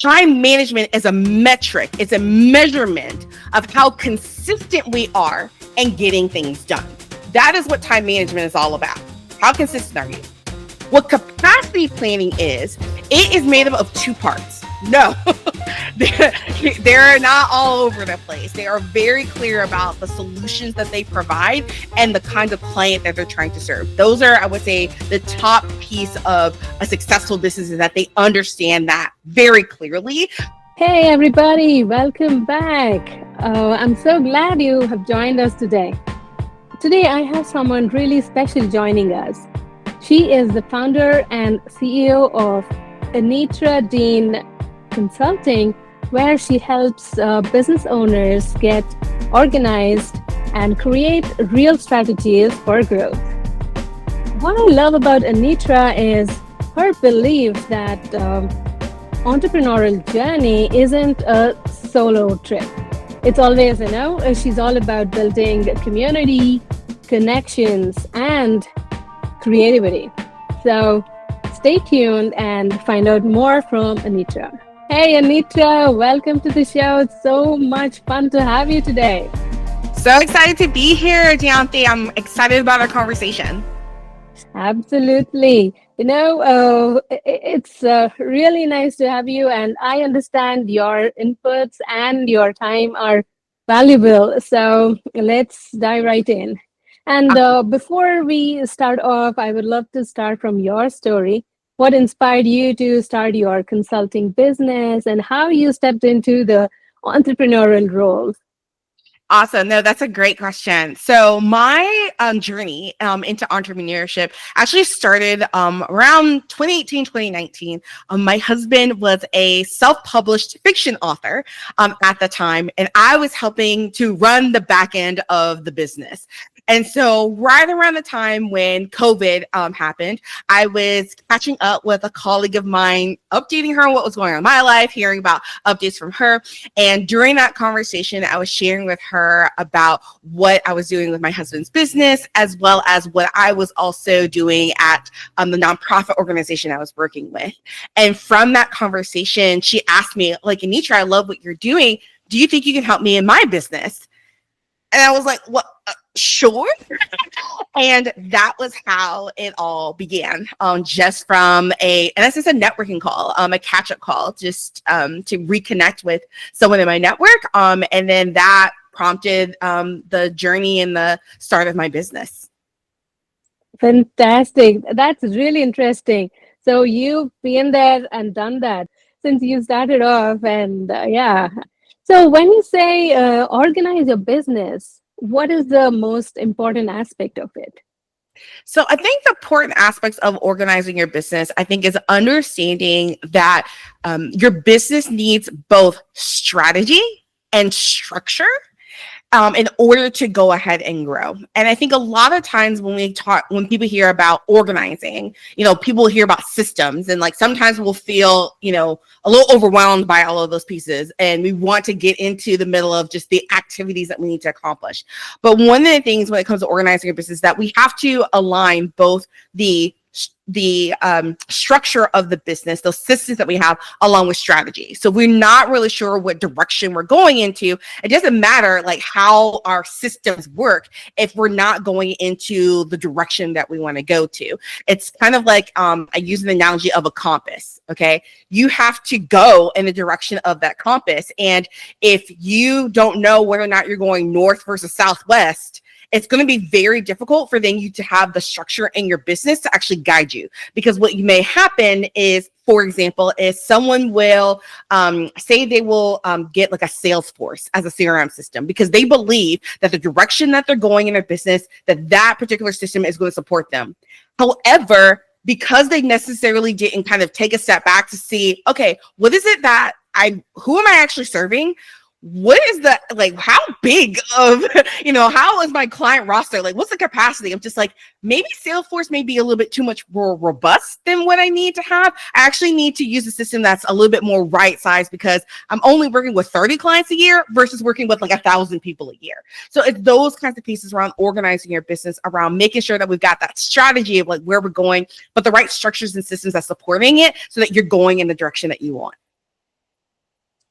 Time management is a metric. It's a measurement of how consistent we are in getting things done. That is what time management is all about. How consistent are you? What capacity planning is, it is made up of two parts. No, they're not all over the place. They are very clear about the solutions that they provide and the kinds of client that they're trying to serve. Those are, I would say, the top piece of a successful business is that they understand that very clearly. Hey everybody, welcome back. I'm so glad you have joined us today. Today I have someone really special joining us. She is the founder and CEO of Anitra Deen Consulting, where she helps business owners get organized and create real strategies for growth. What I love about Anitra is her belief that entrepreneurial journey isn't a solo trip. It's always, she's all about building community, connections, and creativity. So stay tuned and find out more from Anitra. Hey Anitra, welcome to the show. It's so much fun to have you today. So excited to be here, Deonte. I'm excited about our conversation. Absolutely. It's really nice to have you, and I understand your inputs and your time are valuable. So let's dive right in. And before we start off, I would love to start from your story. What inspired you to start your consulting business and how you stepped into the entrepreneurial role? Awesome. No, that's a great question. So my journey into entrepreneurship actually started around 2018, 2019. My husband was a self-published fiction author at the time, and I was helping to run the back end of the business. And so right around the time when COVID happened, I was catching up with a colleague of mine, updating her on what was going on in my life, hearing about updates from her. And during that conversation, I was sharing with her about what I was doing with my husband's business, as well as what I was also doing at the nonprofit organization I was working with. And from that conversation, she asked me, like, Anitra, I love what you're doing. Do you think you can help me in my business? And I was like, well, sure. And that was how it all began. Just from in essence, a networking call, a catch-up call, just to reconnect with someone in my network. And then that prompted the journey and the start of my business. Fantastic. That's really interesting. So you've been there and done that since you started off. And yeah. So when you say organize your business, what is the most important aspect of it? So I think the important aspects of organizing your business, I think, is understanding that your business needs both strategy and structure in order to go ahead and grow. And I think a lot of times when people hear about organizing, people hear about systems, and like sometimes we'll feel, a little overwhelmed by all of those pieces. And we want to get into the middle of just the activities that we need to accomplish. But one of the things when it comes to organizing your business is that we have to align both the structure of the business, those systems that we have, along with strategy. So we're not really sure what direction we're going into. It doesn't matter like how our systems work if we're not going into the direction that we want to go to. It's kind of like I use an analogy of a compass. Okay, you have to go in the direction of that compass, and if you don't know whether or not you're going north versus southwest, it's going to be very difficult for then you to have the structure in your business to actually guide you. Because what may happen is, for example, is someone will say they will get like a Salesforce as a CRM system because they believe that the direction that they're going in their business, that particular system is going to support them. However, because they necessarily didn't kind of take a step back to see, okay, what is it that who am I actually serving? What is the, like, how big of, how is my client roster? Like, what's the capacity? I'm just like, maybe Salesforce may be a little bit too much more robust than what I need to have. I actually need to use a system that's a little bit more right size because I'm only working with 30 clients a year versus working with like 1,000 people a year. So it's those kinds of pieces around organizing your business, around making sure that we've got that strategy of like where we're going, but the right structures and systems that's supporting it so that you're going in the direction that you want.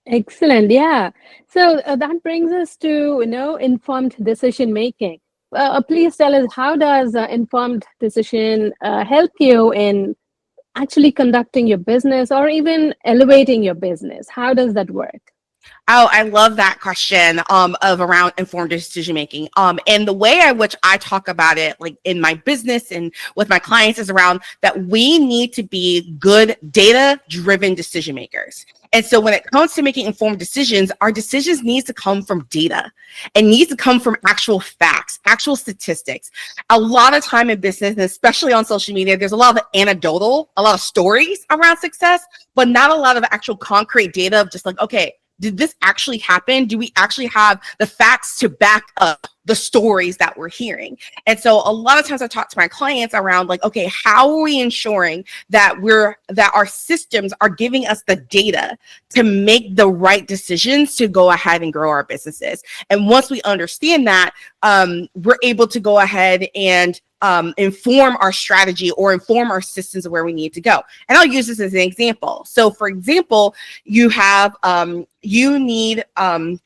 Excellent. Yeah. So that brings us to, informed decision making. Please tell us, how does informed decision help you in actually conducting your business or even elevating your business? How does that work? Oh, I love that question of around informed decision making. And the way in which I talk about it, like in my business and with my clients, is around that we need to be good data driven decision makers. And so when it comes to making informed decisions, our decisions needs to come from data. It needs to come from actual facts, actual statistics. A lot of time in business, and especially on social media, there's a lot of anecdotal, a lot of stories around success, but not a lot of actual concrete data of just like, okay, did this actually happen? Do we actually have the facts to back up the stories that we're hearing? And so a lot of times I talk to my clients around like, okay, how are we ensuring that our systems are giving us the data to make the right decisions to go ahead and grow our businesses? And once we understand that, we're able to go ahead and inform our strategy or inform our systems of where we need to go. And I'll use this as an example. So for example, you have, you need, in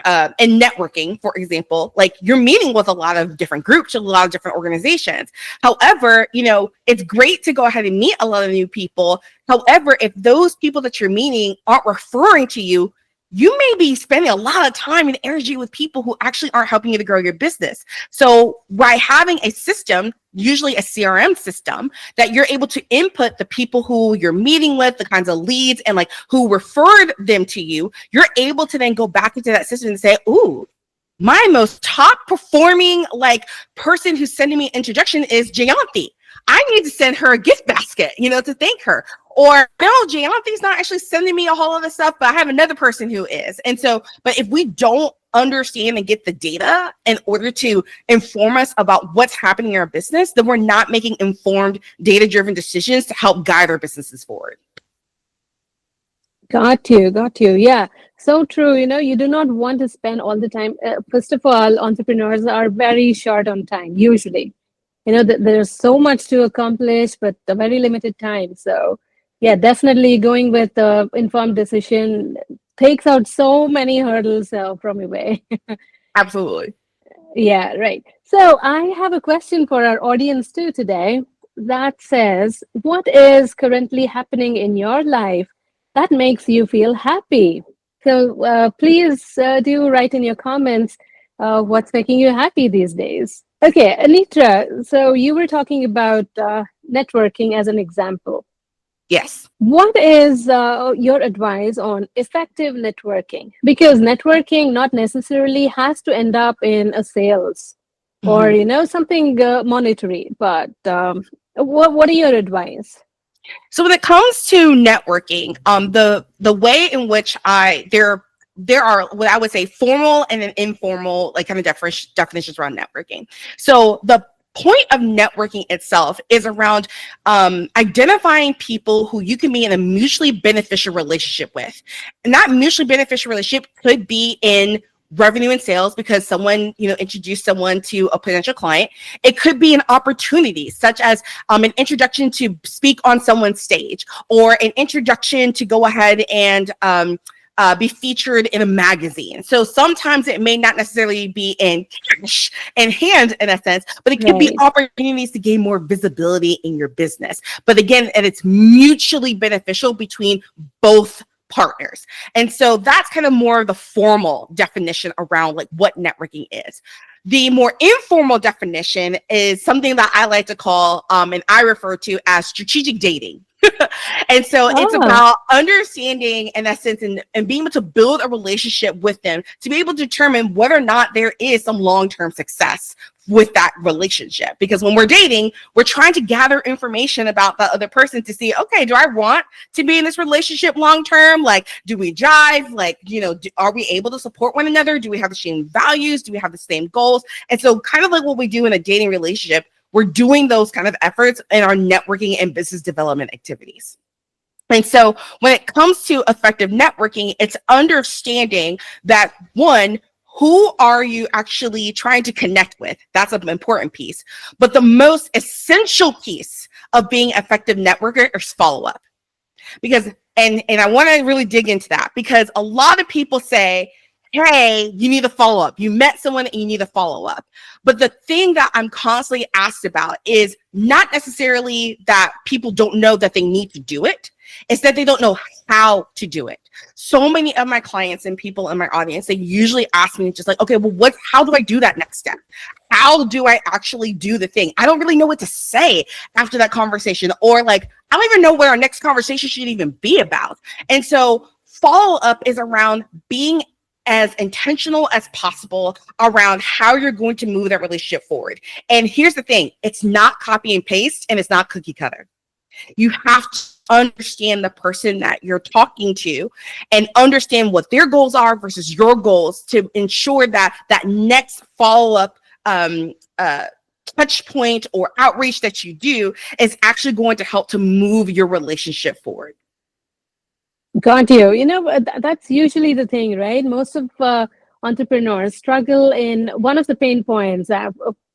networking, for example, like you're meeting with a lot of different groups, a lot of different organizations. However, it's great to go ahead and meet a lot of new people. However, if those people that you're meeting aren't referring to you, you may be spending a lot of time and energy with people who actually aren't helping you to grow your business. So by having a system, usually a CRM system, that you're able to input the people who you're meeting with, the kinds of leads, and like who referred them to you, you're able to then go back into that system and say, ooh, my most top performing like person who's sending me an introduction is Jayanthi. I need to send her a gift basket, to thank her. Or no, Jayanthi's not actually sending me a whole lot of stuff, but I have another person who is. And so, but if we don't understand and get the data in order to inform us about what's happening in our business, then we're not making informed, data-driven decisions to help guide our businesses forward. Got you. Yeah, so true. You do not want to spend all the time. First of all, entrepreneurs are very short on time, usually. There's so much to accomplish, but a very limited time. So, yeah, definitely going with the informed decision takes out so many hurdles from your way. Absolutely. Yeah, right. So, I have a question for our audience too today that says, what is currently happening in your life that makes you feel happy? So, please do write in your comments what's making you happy these days. Okay, Anitra, so you were talking about networking as an example. Yes. What is your advice on effective networking? Because networking not necessarily has to end up in a sales or, something monetary, but what are your advice? So when it comes to networking, the way in which there are what I would say formal and an informal like kind of definitions around networking. So the point of networking itself is around identifying people who you can be in a mutually beneficial relationship with. And that mutually beneficial relationship could be in revenue and sales because someone introduced someone to a potential client. It could be an opportunity such as an introduction to speak on someone's stage or an introduction to go ahead and be featured in a magazine. So sometimes it may not necessarily be in cash in hand in a sense, but it could be opportunities to gain more visibility in your business. But again, and it's mutually beneficial between both partners. And so that's kind of more of the formal definition around like what networking is. The more informal definition is something that I like to call and I refer to as strategic dating. And so it's about understanding in essence and being able to build a relationship with them to be able to determine whether or not there is some long-term success with that relationship. Because when we're dating, we're trying to gather information about the other person to see, okay, do I want to be in this relationship long-term? Like, do we jive? Like, are we able to support one another? Do we have the same values? Do we have the same goals? And so kind of like what we do in a dating relationship, we're doing those kind of efforts in our networking and business development activities. And so when it comes to effective networking, it's understanding that one, who are you actually trying to connect with? That's an important piece. But the most essential piece of being an effective networker is follow-up. because, and I want to really dig into that, because a lot of people say, hey, you need to follow up. You met someone and you need to follow up. But the thing that I'm constantly asked about is not necessarily that people don't know that they need to do it. It's that they don't know how to do it. So many of my clients and people in my audience, they usually ask me just like, okay, well, how do I do that next step? How do I actually do the thing? I don't really know what to say after that conversation, or like, I don't even know what our next conversation should even be about. And so follow up is around being as intentional as possible around how you're going to move that relationship forward. And here's the thing, it's not copy and paste, and it's not cookie cutter. You have to understand the person that you're talking to and understand what their goals are versus your goals to ensure that that next follow-up touch point or outreach that you do is actually going to help to move your relationship forward. Got you. That's usually the thing, right? Most of entrepreneurs struggle in one of the pain points,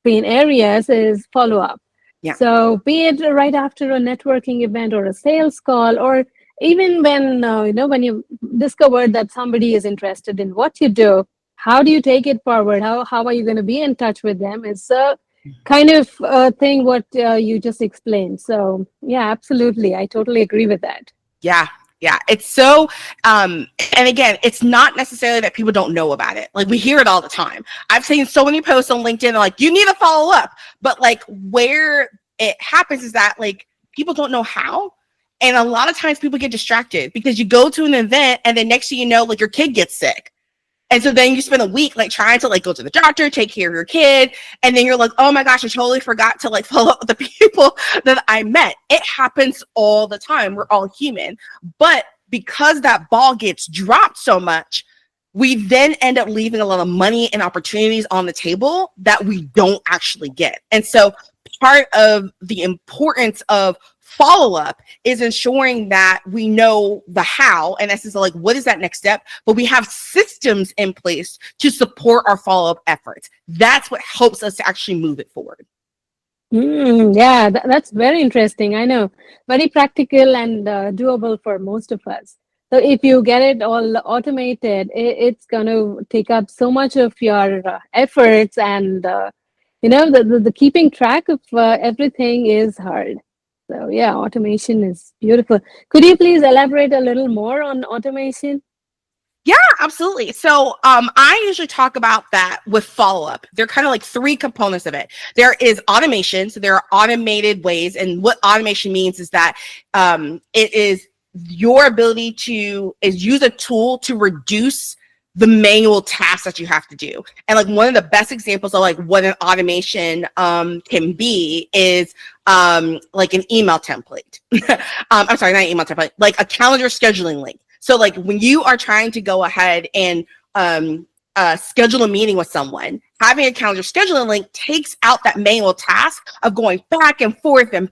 pain areas is follow up. Yeah. So be it right after a networking event or a sales call, or even when, when you discover that somebody is interested in what you do, how do you take it forward? How are you going to be in touch with them? It's a kind of thing what you just explained. So yeah, absolutely. I totally agree with that. Yeah. Yeah, it's so, and again, it's not necessarily that people don't know about it. Like, we hear it all the time. I've seen so many posts on LinkedIn, like, you need to follow up. But like, where it happens is that like, people don't know how. And a lot of times people get distracted because you go to an event and then next thing you know, like, your kid gets sick. And so then you spend a week like trying to like go to the doctor, take care of your kid. And then you're like, oh my gosh, I totally forgot to like follow up with the people that I met. It happens all the time. We're all human. But because that ball gets dropped so much, we then end up leaving a lot of money and opportunities on the table that we don't actually get. And so part of the importance of follow-up is ensuring that we know the how, and essence, like, what is that next step, but we have systems in place to support our follow-up efforts. That's what helps us to actually move it forward. Yeah, that's very interesting. I know, very practical and doable for most of us. So if you get it all automated, it's going to take up so much of your efforts, and the keeping track of everything is hard. So yeah, automation is beautiful. Could you please elaborate a little more on automation? Yeah, absolutely. So I usually talk about that with follow-up. There are kind of like three components of it. There is automation. So there are automated ways. And what automation means is that it is your ability to use a tool to reduce the manual tasks that you have to do. And like one of the best examples of like what an automation can be is like an email template. I'm sorry, not an email template, like a calendar scheduling link. So like when you are trying to go ahead and schedule a meeting with someone, having a calendar scheduling link takes out that manual task of going back and forth in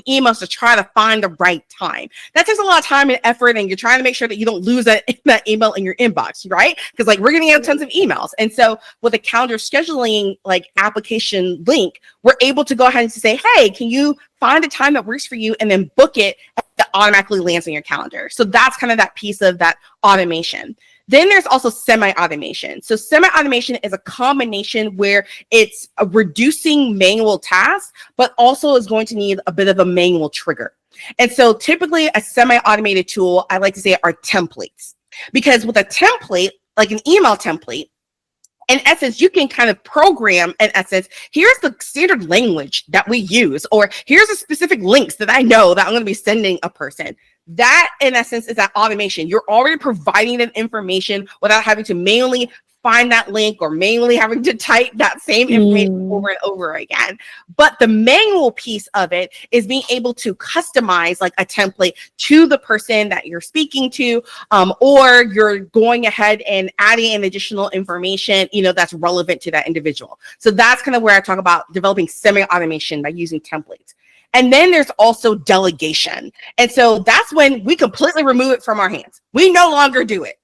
emails to try to find the right time. That takes a lot of time and effort, and you're trying to make sure that you don't lose that email in your inbox, right? Because like we're getting out tons of emails. And so with a calendar scheduling like application link, we're able to go ahead and say, hey, can you find a time that works for you, and then book it that automatically lands on your calendar. So that's kind of that piece of that automation. Then there's also semi-automation. So semi-automation is a combination where it's reducing manual tasks, but also is going to need a bit of a manual trigger. And so typically a semi-automated tool, I like to say, are templates. Because with a template, like an email template, in essence, you can kind of program, in essence, here's the standard language that we use, or here's the specific links that I know that I'm going to be sending a person. That, in essence, is that automation. You're already providing that information without having to manually find that link or manually having to type that same information over and over again. But the manual piece of it is being able to customize like a template to the person that you're speaking to, or you're going ahead and adding in additional information, that's relevant to that individual. So that's kind of where I talk about developing semi-automation by using templates. And then there's also delegation. And so that's when we completely remove it from our hands. We no longer do it.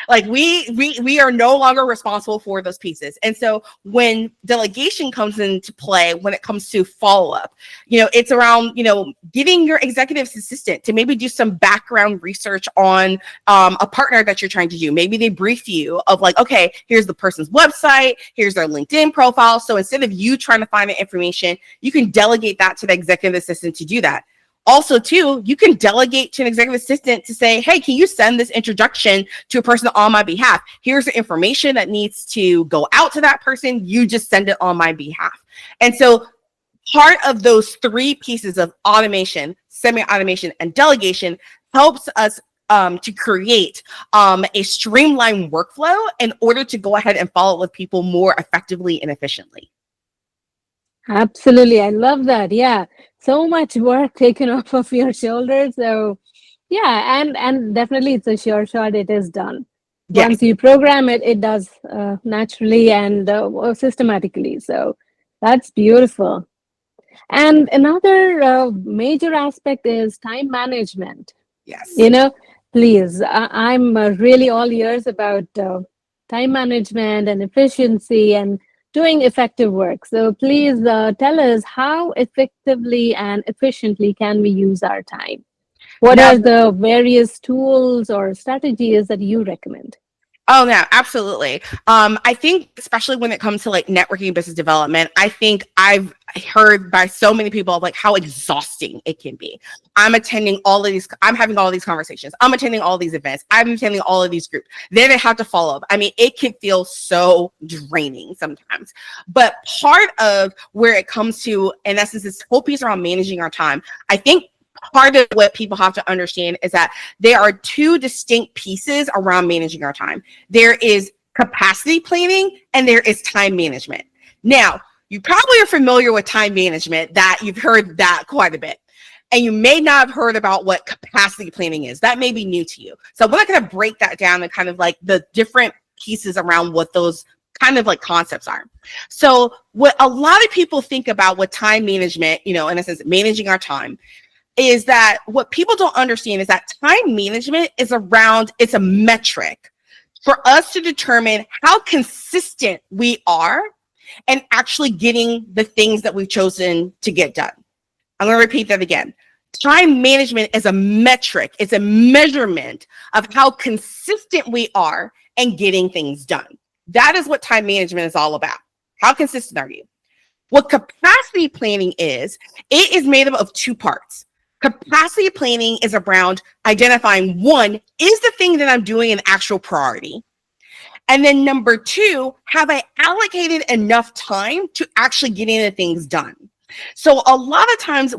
Like we are no longer responsible for those pieces. And so when delegation comes into play, when it comes to follow up, it's around, getting your executive assistant to maybe do some background research on a partner that you're trying to do. Maybe they brief you of like, okay, here's the person's website, here's their LinkedIn profile. So instead of you trying to find the information, you can delegate that to the executive assistant to do that. Also, too, you can delegate to an executive assistant to say, hey, can you send this introduction to a person on my behalf? Here's the information that needs to go out to that person. You just send it on my behalf. And so part of those three pieces of automation, semi-automation, and delegation helps us to create a streamlined workflow in order to go ahead and follow up with people more effectively and efficiently. Absolutely. I love that. Yeah. So much work taken off of your shoulders. So yeah, and definitely it's a sure shot it is done. Yes. Once you program it, it does naturally and systematically. So that's beautiful. And another major aspect is time management. Yes. Please, I'm really all ears about time management and efficiency and doing effective work. So please tell us, how effectively and efficiently can we use our time? What are the various tools or strategies that you recommend? Oh, no, absolutely. I think especially when it comes to like networking business development, I think I've heard by so many people of like how exhausting it can be. I'm having all these conversations. I'm attending all these events. I'm attending all of these groups. Then I have to follow up. I mean, it can feel so draining sometimes. But part of where it comes to, in essence, this whole piece around managing our time, I think part of what people have to understand is that there are two distinct pieces around managing our time. There is capacity planning and there is time management. Now, you probably are familiar with time management, that you've heard that quite a bit. And you may not have heard about what capacity planning is. That may be new to you. So we're going to break that down and kind of like the different pieces around what those kind of like concepts are. So what a lot of people think about with time management, in a sense, managing our time, is that what people don't understand is that time management is it's a metric for us to determine how consistent we are and actually getting the things that we've chosen to get done. I'm going to repeat that again. Time management is a metric. It's a measurement of how consistent we are in getting things done. That is what time management is all about. How consistent are you? What capacity planning is, it is made up of two parts. Capacity planning is around identifying, one, is the thing that I'm doing an actual priority? And then number two, have I allocated enough time to actually getting the things done? So a lot of times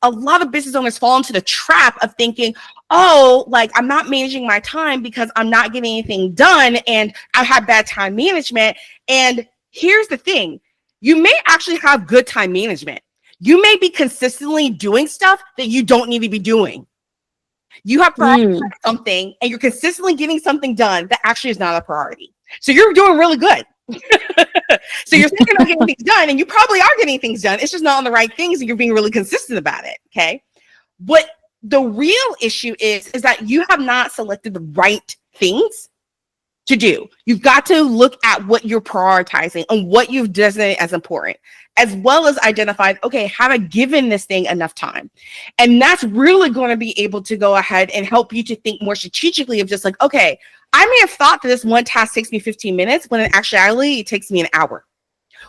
a lot of business owners fall into the trap of thinking, oh, like I'm not managing my time because I'm not getting anything done and I have bad time management. And here's the thing, you may actually have good time management. You may be consistently doing stuff that you don't need to be doing. You have prioritized something and you're consistently getting something done that actually is not a priority. So you're doing really good. So you're thinking of getting things done and you probably are getting things done. It's just not on the right things and you're being really consistent about it. Okay. But the real issue is that you have not selected the right things to do. You've got to look at what you're prioritizing and what you've designated as important, as well as identified, okay, have I given this thing enough time? And that's really going to be able to go ahead and help you to think more strategically of just like, okay, I may have thought that this one task takes me 15 minutes when in actuality it takes me an hour.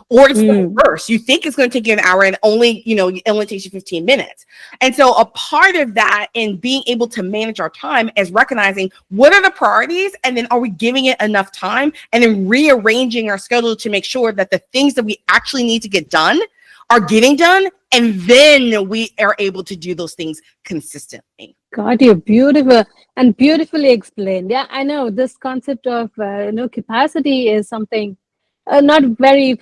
Or it's the reverse. You think it's going to take you an hour and it only takes you 15 minutes. And so a part of that in being able to manage our time is recognizing what are the priorities and then are we giving it enough time, and then rearranging our schedule to make sure that the things that we actually need to get done are getting done. And then we are able to do those things consistently. God, you're beautiful and beautifully explained. Yeah, I know this concept of capacity is something not very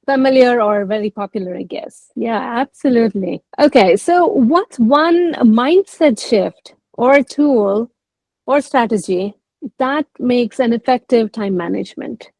familiar or very popular, I guess. Yeah, absolutely. Okay, so what's one mindset shift or tool or strategy that makes an effective time management?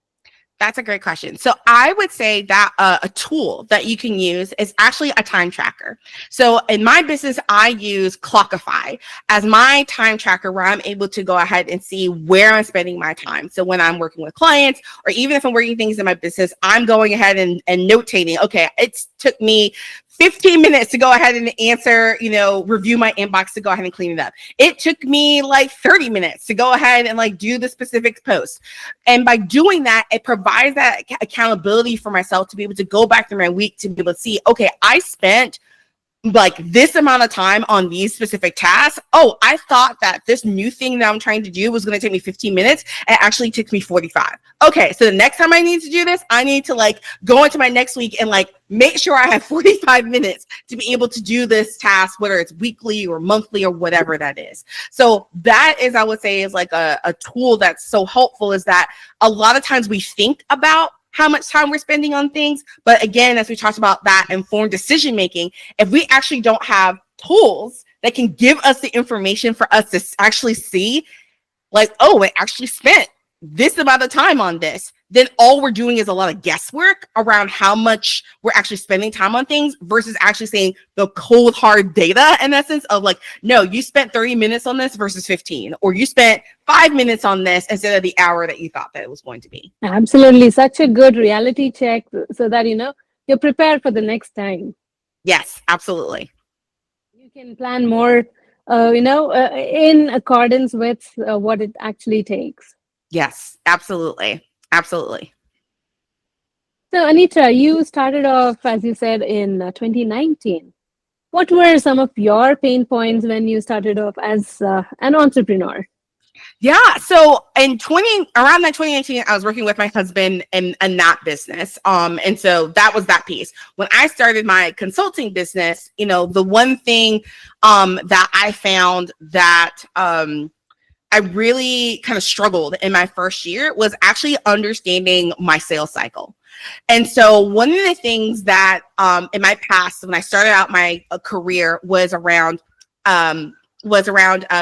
That's a great question. So I would say that a tool that you can use is actually a time tracker. So in my business, I use Clockify as my time tracker where I'm able to go ahead and see where I'm spending my time. So when I'm working with clients, or even if I'm working things in my business, I'm going ahead and notating, okay, it took me 15 minutes to go ahead and answer, review my inbox to go ahead and clean it up. It took me like 30 minutes to go ahead and like do the specific post. And by doing that, it provides that accountability for myself to be able to go back through my week to be able to see, okay, I spent like this amount of time on these specific tasks. Oh, I thought that this new thing that I'm trying to do was going to take me 15 minutes. It actually took me 45. Okay, so the next time I need to do this, I need to like go into my next week and like make sure I have 45 minutes to be able to do this task, whether it's weekly or monthly or whatever that is. So that is, I would say, is like a tool that's so helpful, is that a lot of times we think about how much time we're spending on things. But again, as we talked about that informed decision making, if we actually don't have tools that can give us the information for us to actually see, like, oh, I actually spent this amount of time on this, then all we're doing is a lot of guesswork around how much we're actually spending time on things versus actually saying the cold hard data, in essence of like, no, you spent 30 minutes on this versus 15, or you spent 5 minutes on this instead of the hour that you thought that it was going to be. Absolutely. Such a good reality check so that, you're prepared for the next time. Yes, absolutely. You can plan more, in accordance with what it actually takes. Yes, absolutely. Absolutely. So, Anitra, you started off, as you said, in 2019. What were some of your pain points when you started off as an entrepreneur? Yeah. So around that 2019, I was working with my husband in that business. And so that was that piece. When I started my consulting business, the one thing that I found that I really kind of struggled in my first year was actually understanding my sales cycle. And so one of the things that in my past, when I started out my career, was around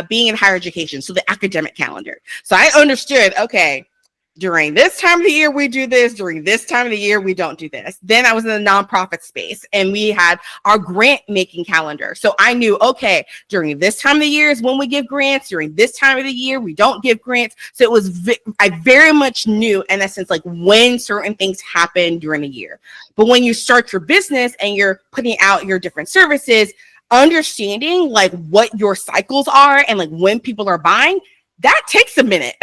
being in higher education, so the academic calendar. So I understood, okay, during this time of the year, we do this. During this time of the year, we don't do this. Then I was in the nonprofit space and we had our grant making calendar. So I knew, okay, during this time of the year is when we give grants. During this time of the year, we don't give grants. So it was, I very much knew, in essence, like when certain things happen during the year. But when you start your business and you're putting out your different services, understanding like what your cycles are and like when people are buying, that takes a minute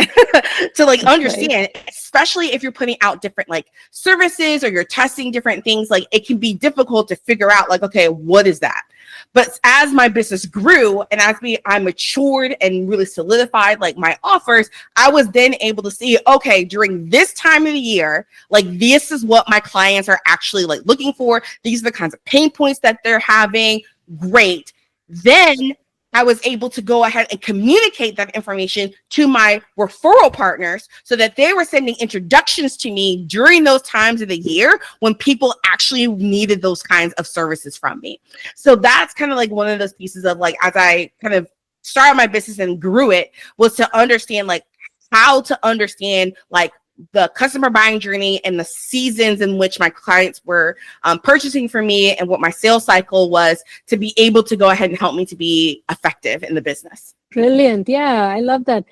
to like understand, especially if you're putting out different like services or you're testing different things. Like it can be difficult to figure out like, okay, what is that? But as my business grew and as I matured and really solidified like my offers, I was then able to see, okay, during this time of the year, like this is what my clients are actually like looking for. These are the kinds of pain points that they're having. Great. Then I was able to go ahead and communicate that information to my referral partners so that they were sending introductions to me during those times of the year when people actually needed those kinds of services from me. So that's kind of like one of those pieces of like, as I kind of started my business and grew it, was to understand like how to understand like the customer buying journey and the seasons in which my clients were purchasing from me and what my sales cycle was to be able to go ahead and help me to be effective in the business. Brilliant. Yeah, I love that.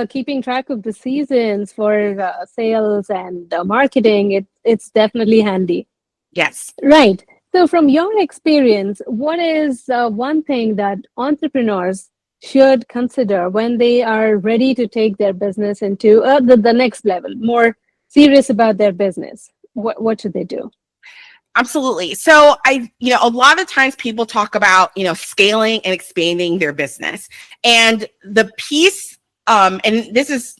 Keeping track of the seasons for sales and marketing, it's definitely handy. Yes. Right. So from your experience, what is one thing that entrepreneurs should consider when they are ready to take their business into the next level, more serious about their business? What should they do? Absolutely. So a lot of times people talk about, scaling and expanding their business. And the piece, and this is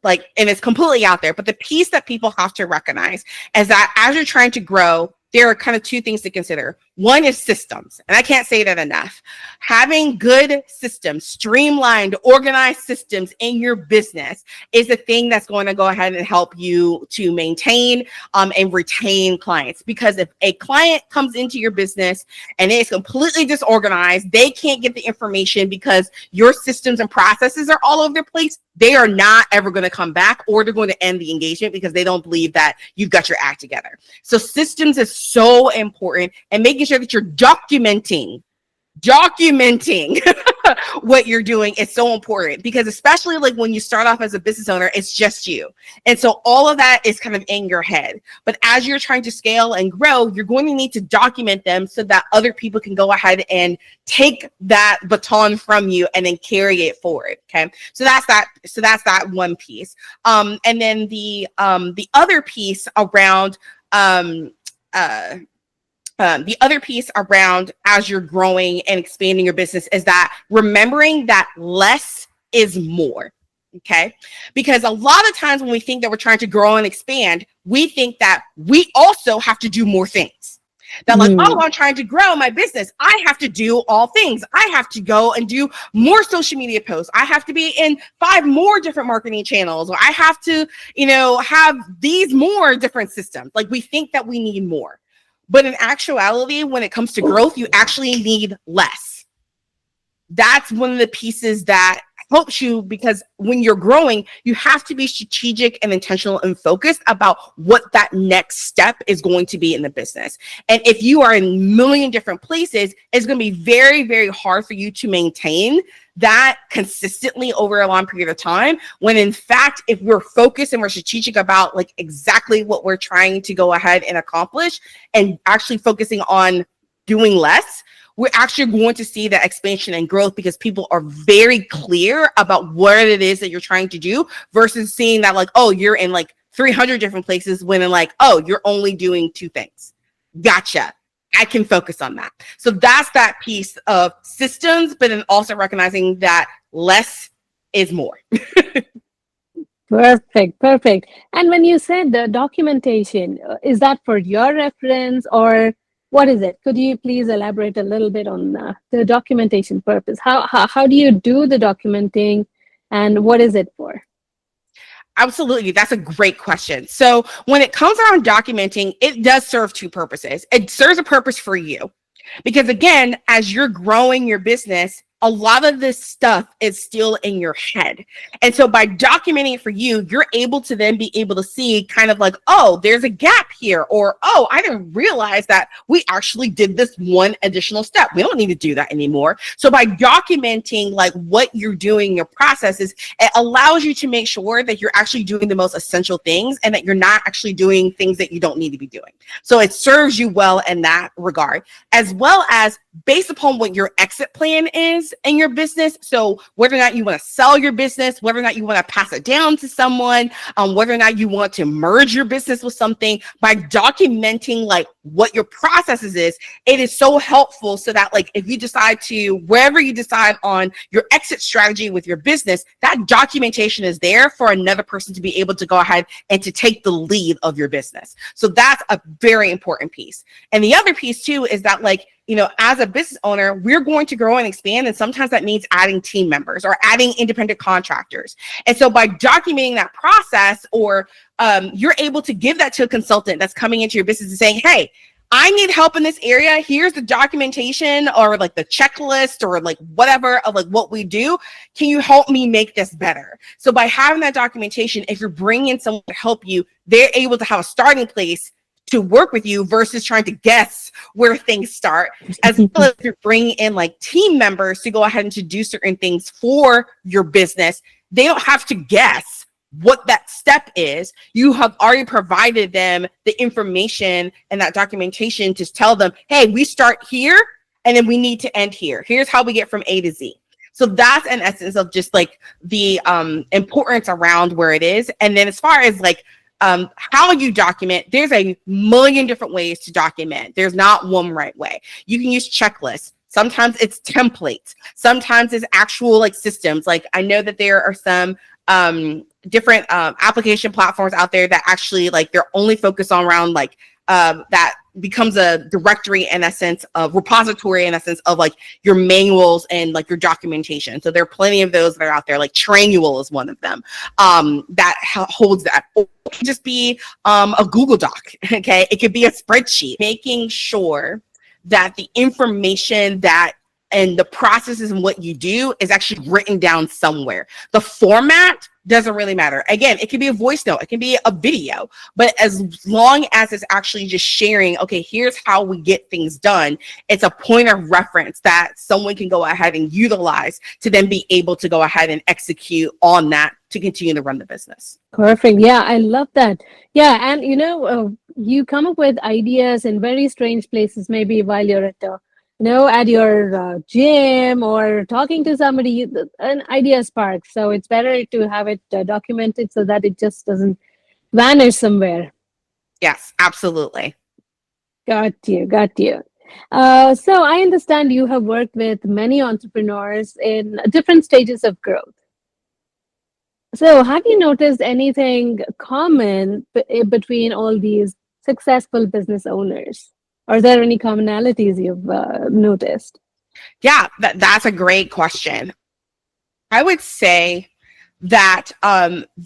like, and it's completely out there, but the piece that people have to recognize is that as you're trying to grow, there are kind of two things to consider. One is systems, and I can't say that enough. Having good systems, streamlined, organized systems in your business is the thing that's going to go ahead and help you to maintain and retain clients. Because if a client comes into your business and it's completely disorganized, they can't get the information because your systems and processes are all over the place, they are not ever going to come back, or they're going to end the engagement because they don't believe that you've got your act together. So systems is so important, and making sure that you're documenting what you're doing is so important, because especially like when you start off as a business owner, it's just you. And so all of that is kind of in your head. But as you're trying to scale and grow, you're going to need to document them so that other people can go ahead and take that baton from you and then carry it forward. Okay. So that's that one piece. And then the other piece around, the other piece around as you're growing and expanding your business is that remembering that less is more. Okay. Because a lot of times when we think that we're trying to grow and expand, we think that we also have to do more things. That like, oh, I'm trying to grow my business, I have to do all things. I have to go and do more social media posts. I have to be in 5 more different marketing channels, or I have to, have these more different systems. Like we think that we need more. But in actuality, when it comes to growth, you actually need less. That's one of the pieces that helps you, because when you're growing, you have to be strategic and intentional and focused about what that next step is going to be in the business. And if you are in a million different places, it's going to be very, very hard for you to maintain that consistently over a long period of time, when in fact, if we're focused and we're strategic about like exactly what we're trying to go ahead and accomplish, and actually focusing on doing less, we're actually going to see that expansion and growth, because people are very clear about what it is that you're trying to do, versus seeing that like, oh, you're in like 300 different places, when in like, oh, you're only doing 2 things. Gotcha. I can focus on that. So that's that piece of systems, but then also recognizing that less is more. Perfect. And when you said the documentation, is that for your reference, or what is it? Could you please elaborate a little bit on the documentation purpose? How do you do the documenting, and what is it for? Absolutely. That's a great question. So when it comes around documenting, it does serve 2 purposes. It serves a purpose for you, because again, as you're growing your business, a lot of this stuff is still in your head. And so by documenting it for you, you're able to then be able to see kind of like, oh, there's a gap here, or, oh, I didn't realize that we actually did this one additional step. We don't need to do that anymore. So by documenting like what you're doing, your processes, it allows you to make sure that you're actually doing the most essential things, and that you're not actually doing things that you don't need to be doing. So it serves you well in that regard, as well as based upon what your exit plan is in your business. So whether or not you want to sell your business, whether or not you want to pass it down to someone, whether or not you want to merge your business with something, by documenting like what your processes is, it is so helpful, so that like if you decide to, wherever you decide on your exit strategy with your business, that documentation is there for another person to be able to go ahead and to take the lead of your business. So that's a very important piece. And the other piece too is that like, as a business owner, we're going to grow and expand. And sometimes that means adding team members or adding independent contractors. And so by documenting that process, or you're able to give that to a consultant that's coming into your business and saying, hey, I need help in this area. Here's the documentation, or like the checklist, or like whatever of like what we do. Can you help me make this better? So by having that documentation, if you're bringing in someone to help you, they're able to have a starting place to work with you, versus trying to guess where things start. As well as you're bringing in like team members to go ahead and to do certain things for your business, they don't have to guess what that step is. You have already provided them the information and that documentation to tell them, hey, we start here and then we need to end here. Here's how we get from A to Z. So that's an essence of just like the importance around where it is. And then as far as like how you document, there's a million different ways to document. There's not one right way. You can use checklists. Sometimes it's templates. Sometimes it's actual like systems. Like I know that there are some different application platforms out there that actually like they're only focused on around like that becomes a directory in a sense of repository in a sense of like your manuals and like your documentation. So there are plenty of those that are out there. Like Tranual is one of them that holds that. Or it could just be a Google Doc. Okay, it could be a spreadsheet. Making sure that the information that and the processes and what you do is actually written down somewhere. The format doesn't really matter. Again, it can be a voice note, it can be a video, but as long as it's actually just sharing, okay, here's how we get things done, it's a point of reference that someone can go ahead and utilize to then be able to go ahead and execute on that to continue to run the business. Perfect. Yeah, I love that. Yeah, and you come up with ideas in very strange places, maybe while you're at at your gym or talking to somebody, an idea sparks. So it's better to have it documented so that it just doesn't vanish somewhere. Yes, absolutely. Got you. So I understand you have worked with many entrepreneurs in different stages of growth. So have you noticed anything common between all these successful business owners? Are there any commonalities you've noticed? Yeah, that's a great question. I would say that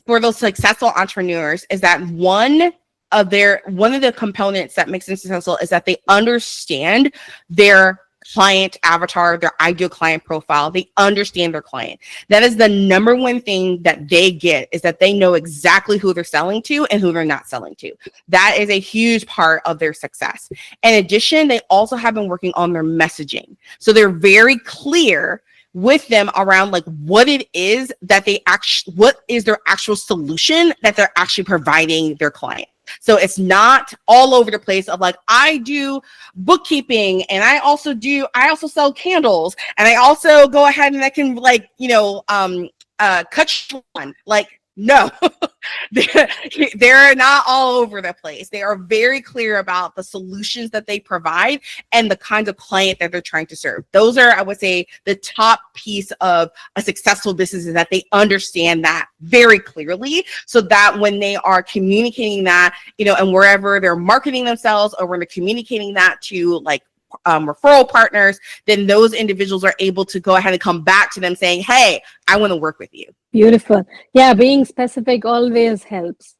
for those successful entrepreneurs is that one of the components that makes them successful is that they understand their client avatar, their ideal client profile. They understand their client. That is the number one thing that they get, is that they know exactly who they're selling to and who they're not selling to. That is a huge part of their success. In addition, they also have been working on their messaging. So they're very clear with them around like what it is that what is their actual solution that they're actually providing their client. So it's not all over the place of like, I do bookkeeping and I also sell candles and I also go ahead and I can like, cut one. Like, no, they're not all over the place. They are very clear about the solutions that they provide and the kinds of client that they're trying to serve. Those are, I would say, the top piece of a successful business, is that they understand that very clearly, so that when they are communicating that, and wherever they're marketing themselves or when they're communicating that to like referral partners, then those individuals are able to go ahead and come back to them saying, hey, I want to work with you. Beautiful. Yeah, being specific always helps.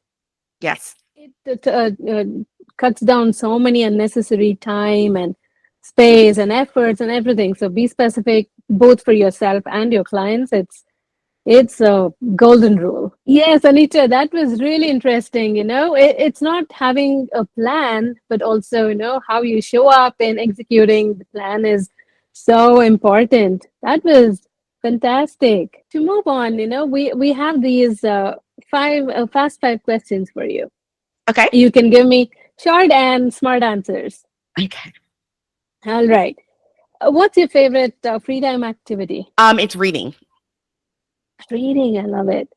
Yes. It cuts down so many unnecessary time and space and efforts and everything. So be specific both for yourself and your clients. It's a golden rule. Yes, Anitra, that was really interesting. It's not having a plan, but also, how you show up in executing the plan is so important. That was fantastic. To move on, we have these fast five questions for you. Okay. You can give me short and smart answers. Okay. All right. What's your favorite free time activity? It's reading. Reading, I love it.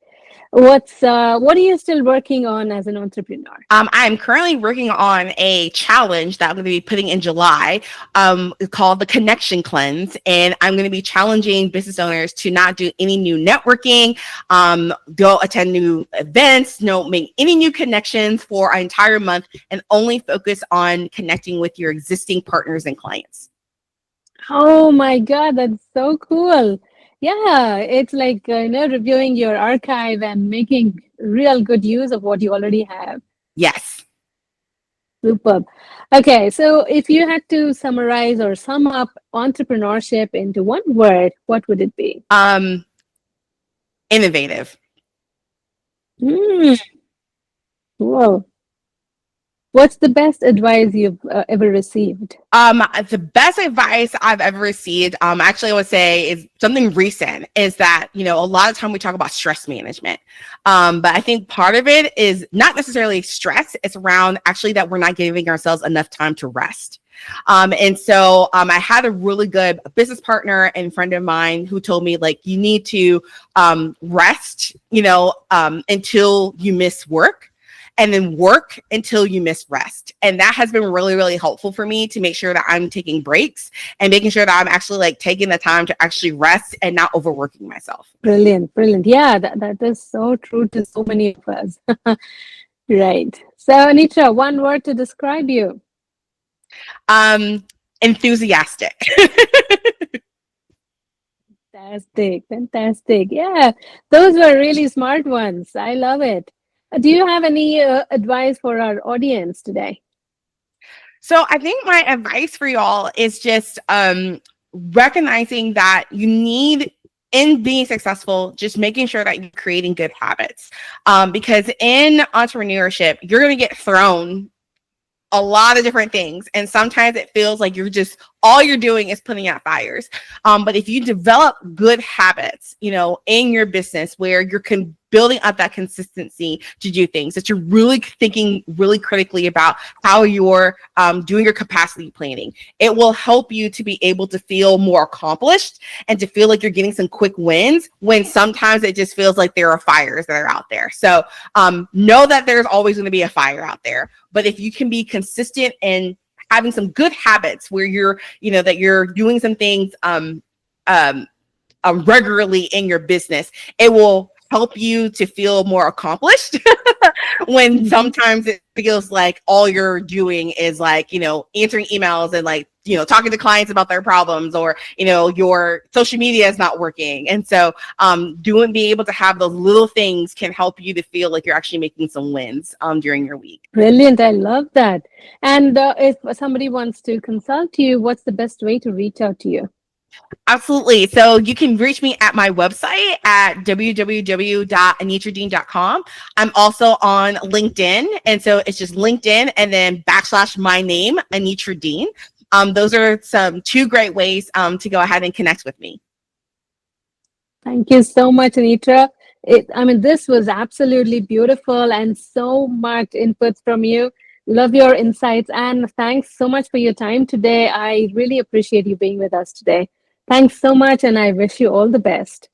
What are you still working on as an entrepreneur? I'm currently working on a challenge that I'm going to be putting in July, called the Connection Cleanse, and I'm going to be challenging business owners to not do any new networking, go attend new events, make any new connections for an entire month, and only focus on connecting with your existing partners and clients. Oh my God, that's so cool. Yeah, it's like, reviewing your archive and making real good use of what you already have. Yes. Superb. Okay, so if you had to summarize or sum up entrepreneurship into one word, what would it be? Innovative. Cool. What's the best advice you've ever received? The best advice I've ever received, actually, I would say is something recent, is that, a lot of time we talk about stress management. But I think part of it is not necessarily stress. It's around actually that we're not giving ourselves enough time to rest. And so I had a really good business partner and friend of mine who told me, like, you need to rest, until you miss work, and then work until you miss rest. And that has been really, really helpful for me to make sure that I'm taking breaks and making sure that I'm actually like taking the time to actually rest and not overworking myself. Brilliant. Yeah, that is so true to so many of us. Right. So, Anitra, one word to describe you. Um, Enthusiastic. Fantastic. Fantastic. Yeah, those were really smart ones. I love it. Do you have any advice for our audience today? So I think my advice for y'all is just recognizing that you need in being successful, just making sure that you're creating good habits. Because in entrepreneurship, you're going to get thrown a lot of different things. And sometimes it feels like you're just all you're doing is putting out fires. But if you develop good habits, in your business where you're building up that consistency to do things, that you're really thinking really critically about how you're doing your capacity planning, it will help you to be able to feel more accomplished and to feel like you're getting some quick wins when sometimes it just feels like there are fires that are out there. So know that there's always going to be a fire out there. But if you can be consistent and having some good habits where that you're doing some things regularly in your business, it will help you to feel more accomplished when Mhm. sometimes it feels like all you're doing is like, answering emails and like, talking to clients about their problems, or, your social media is not working. And so being able to have those little things can help you to feel like you're actually making some wins during your week. Brilliant. I love that. And if somebody wants to consult you, what's the best way to reach out to you? Absolutely. So you can reach me at my website at www.anitradeen.com. I'm also on LinkedIn. And so it's just LinkedIn and then / my name, Anitra Deen. Those are some two great ways to go ahead and connect with me. Thank you so much, Anitra. This was absolutely beautiful and so much inputs from you. Love your insights and thanks so much for your time today. I really appreciate you being with us today. Thanks so much, and I wish you all the best.